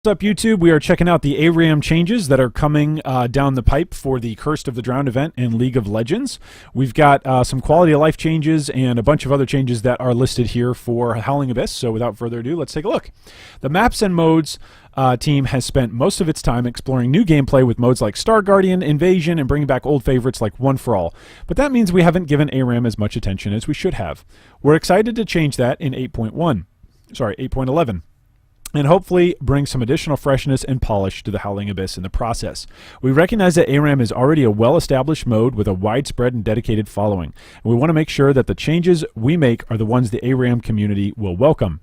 What's up, YouTube? We are checking out the ARAM changes that are coming down the pipe for the Curse of the Drowned event in League of Legends. We've got some quality of life changes and a bunch of other changes that are listed here for Howling Abyss. So without further ado, let's take a look. The Maps and Modes team has spent most of its time exploring new gameplay with modes like Star Guardian, Invasion, and bringing back old favorites like One for All. But that means we haven't given ARAM as much attention as we should have. We're excited to change that in 8.11. And hopefully bring some additional freshness and polish to the Howling Abyss in the process. We recognize that ARAM is already a well-established mode with a widespread and dedicated following, and we want to make sure that the changes we make are the ones the ARAM community will welcome.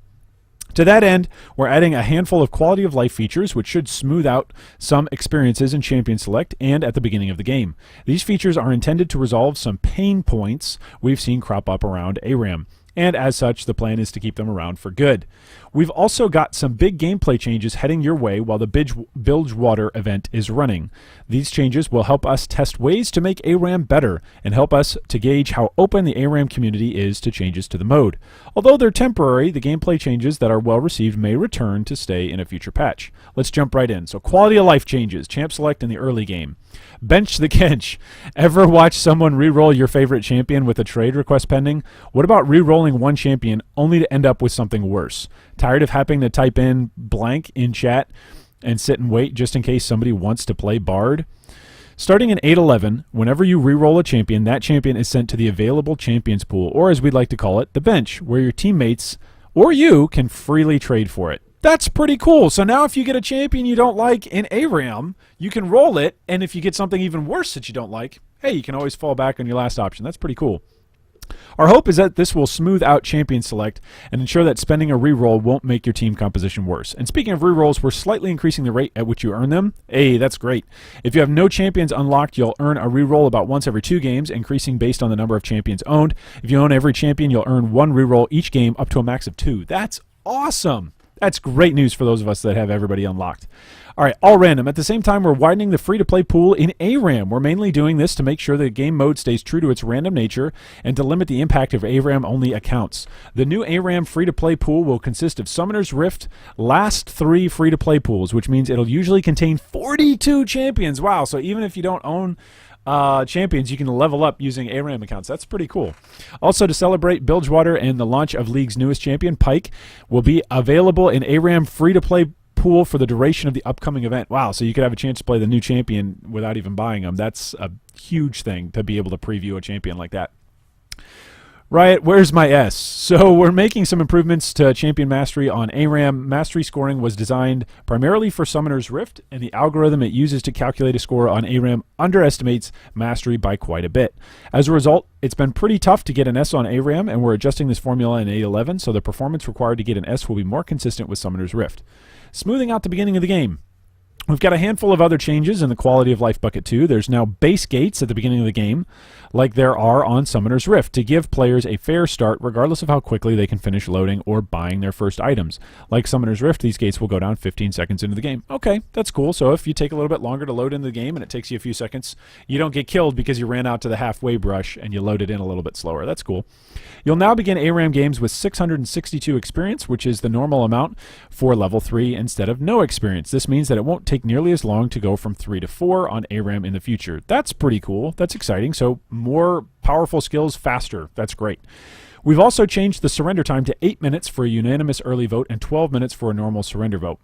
To that end, we're adding a handful of quality of life features which should smooth out some experiences in Champion Select and at the beginning of the game. These features are intended to resolve some pain points we've seen crop up around ARAM. And as such, the plan is to keep them around for good. We've also got some big gameplay changes heading your way while the Bilgewater event is running. These changes will help us test ways to make ARAM better and help us to gauge how open the ARAM community is to changes to the mode. Although they're temporary, the gameplay changes that are well received may return to stay in a future patch. Let's jump right in. So quality of life changes, Champ Select in the early game. Bench the Kench. Ever watch someone re-roll your favorite champion with a trade request pending? What about re-rolling one champion only to end up with something worse? Tired of having to type in blank in chat and sit and wait just in case somebody wants to play Bard? Starting in 8.11, whenever you re-roll a champion, that champion is sent to the available champions pool, or as we'd like to call it, the bench, where your teammates or you can freely trade for it. That's pretty cool. So now if you get a champion you don't like in ARAM, you can roll it, and if you get something even worse that you don't like, hey, you can always fall back on your last option. That's pretty cool. Our hope is that this will smooth out Champion Select and ensure that spending a reroll won't make your team composition worse. And speaking of rerolls, we're slightly increasing the rate at which you earn them. Hey, that's great. If you have no champions unlocked, you'll earn a reroll about once every 2 games, increasing based on the number of champions owned. If you own every champion, you'll earn 1 reroll each game up to a max of 2. That's awesome. That's great news for those of us that have everybody unlocked. All right, all random. At the same time, we're widening the free-to-play pool in ARAM. We're mainly doing this to make sure the game mode stays true to its random nature and to limit the impact of ARAM-only accounts. The new ARAM free-to-play pool will consist of Summoner's Rift last 3 free-to-play pools, which means it'll usually contain 42 champions. Wow, so even if you don't own champions, you can level up using ARAM accounts. That's pretty cool. Also, to celebrate Bilgewater and the launch of League's newest champion, Pike, will be available in ARAM free-to-play pool for the duration of the upcoming event. Wow, so you could have a chance to play the new champion without even buying them. That's a huge thing to be able to preview a champion like that. Riot, where's my S? So we're making some improvements to Champion Mastery on ARAM. Mastery scoring was designed primarily for Summoner's Rift, and the algorithm it uses to calculate a score on ARAM underestimates Mastery by quite a bit. As a result, it's been pretty tough to get an S on ARAM, and we're adjusting this formula in 8.11, so the performance required to get an S will be more consistent with Summoner's Rift. Smoothing out the beginning of the game. We've got a handful of other changes in the quality of life bucket too. There's now base gates at the beginning of the game, like there are on Summoner's Rift, to give players a fair start regardless of how quickly they can finish loading or buying their first items. Like Summoner's Rift, these gates will go down 15 seconds into the game. Okay, that's cool. So if you take a little bit longer to load into the game and it takes you a few seconds, you don't get killed because you ran out to the halfway brush and you loaded in a little bit slower. That's cool. You'll now begin ARAM games with 662 experience, which is the normal amount for level 3 instead of no experience. This means that it won't take nearly as long to go from 3 to 4 on ARAM in the future. That's pretty cool. That's exciting. So more powerful skills faster. That's great. We've also changed the surrender time to 8 minutes for a unanimous early vote and 12 minutes for a normal surrender vote,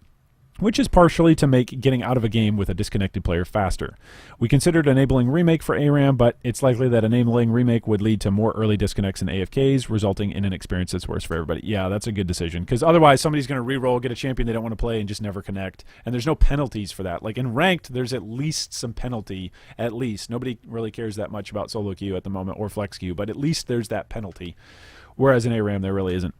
which is partially to make getting out of a game with a disconnected player faster. We considered enabling remake for ARAM, but it's likely that enabling remake would lead to more early disconnects and AFKs, resulting in an experience that's worse for everybody. Yeah, that's a good decision, because otherwise somebody's going to re-roll, get a champion they don't want to play, and just never connect. And there's no penalties for that. Like in ranked, there's at least some penalty, at least. Nobody really cares that much about solo queue at the moment, or flex queue, but at least there's that penalty. Whereas in ARAM, there really isn't.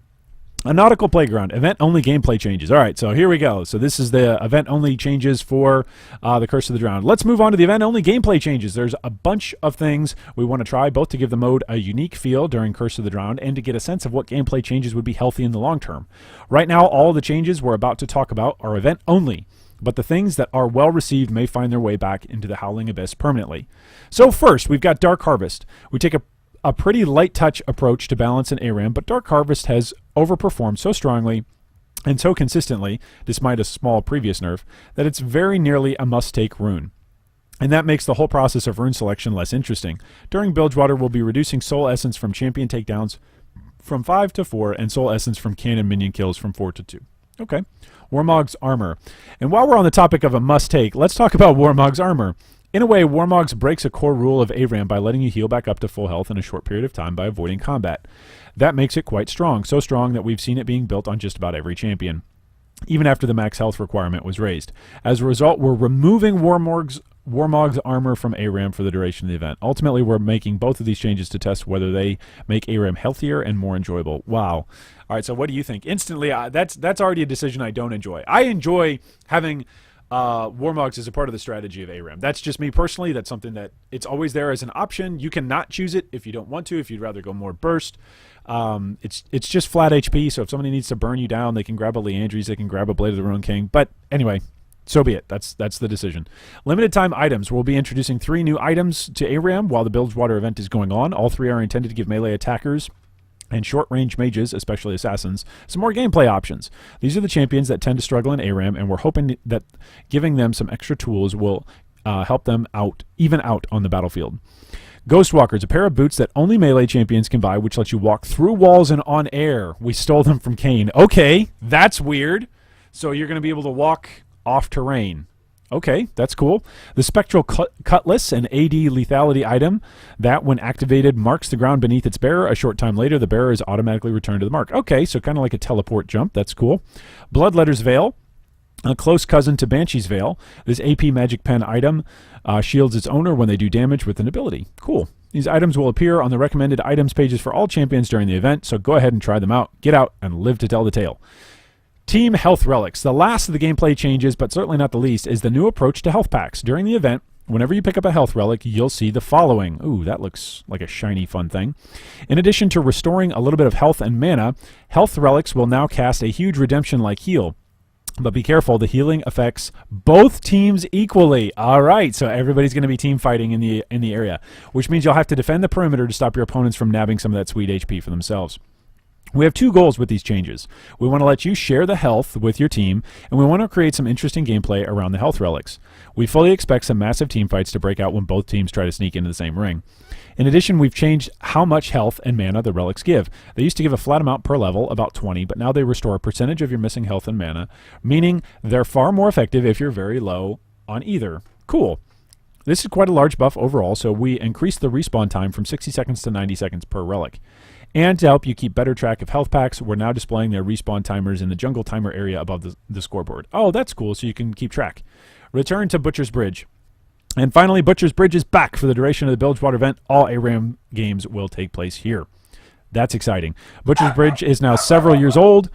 A Nautical Playground, event-only gameplay changes. All right, so here we go. So this is the event-only changes for the Curse of the Drowned. Let's move on to the event-only gameplay changes. There's a bunch of things we want to try, both to give the mode a unique feel during Curse of the Drowned and to get a sense of what gameplay changes would be healthy in the long term. Right now, all the changes we're about to talk about are event-only, but the things that are well-received may find their way back into the Howling Abyss permanently. So first, we've got Dark Harvest. We take a pretty light touch approach to balance in ARAM, but Dark Harvest has overperformed so strongly and so consistently, despite a small previous nerf, that it's very nearly a must-take rune. And that makes the whole process of rune selection less interesting. During Bilgewater, we'll be reducing Soul Essence from champion takedowns from 5 to 4, and Soul Essence from cannon minion kills from 4 to 2. Okay. Warmog's Armor. And while we're on the topic of a must-take, let's talk about Warmog's Armor. In a way, Warmog's breaks a core rule of ARAM by letting you heal back up to full health in a short period of time by avoiding combat. That makes it quite strong, so strong that we've seen it being built on just about every champion, even after the max health requirement was raised. As a result, we're removing Warmog's Armor from ARAM for the duration of the event. Ultimately, we're making both of these changes to test whether they make ARAM healthier and more enjoyable. Wow. All right, so what do you think? Instantly, that's already a decision I don't enjoy. I enjoy having Warmogs as a part of the strategy of ARAM. That's just me personally. That's something that it's always there as an option. You can not choose it if you don't want to, if you'd rather go more burst. It's just flat HP, so if somebody needs to burn you down, they can grab a Leandries, they can grab a Blade of the Ruined King. But anyway, so be it. That's the decision. Limited time items. We'll be introducing 3 new items to ARAM while the Bilgewater event is going on. All 3 are intended to give melee attackers and short-range mages, especially assassins, some more gameplay options. These are the champions that tend to struggle in ARAM, and we're hoping that giving them some extra tools will help them even out on the battlefield. Ghostwalkers, a pair of boots that only melee champions can buy, which lets you walk through walls and on air. We stole them from Kane. Okay, that's weird. So you're going to be able to walk off terrain. Okay, that's cool. The Spectral Cutlass, an AD lethality item that, when activated, marks the ground beneath its bearer. A short time later, the bearer is automatically returned to the mark. Okay, so kind of like a teleport jump. That's cool. Bloodletter's Veil, a close cousin to Banshee's Veil. This AP Magic Pen item shields its owner when they do damage with an ability. Cool. These items will appear on the recommended items pages for all champions during the event, so go ahead and try them out. Get out and live to tell the tale. Team Health Relics. The last of the gameplay changes, but certainly not the least, is the new approach to health packs. During the event, whenever you pick up a health relic, you'll see the following. Ooh, that looks like a shiny, fun thing. In addition to restoring a little bit of health and mana, health relics will now cast a huge redemption-like heal. But be careful, the healing affects both teams equally. All right, so everybody's going to be team fighting in the area, which means you'll have to defend the perimeter to stop your opponents from nabbing some of that sweet HP for themselves. We have 2 goals with these changes. We want to let you share the health with your team, and we want to create some interesting gameplay around the health relics. We fully expect some massive team fights to break out when both teams try to sneak into the same ring. In addition, we've changed how much health and mana the relics give. They used to give a flat amount per level, about 20, but now they restore a percentage of your missing health and mana, meaning they're far more effective if you're very low on either. Cool. This is quite a large buff overall, so we increased the respawn time from 60 seconds to 90 seconds per relic. And to help you keep better track of health packs, we're now displaying their respawn timers in the jungle timer area above the scoreboard. Oh, that's cool, so you can keep track. Return to Butcher's Bridge. And finally, Butcher's Bridge is back for the duration of the Bilgewater event. All ARAM games will take place here. That's exciting. Butcher's Bridge is now several years old,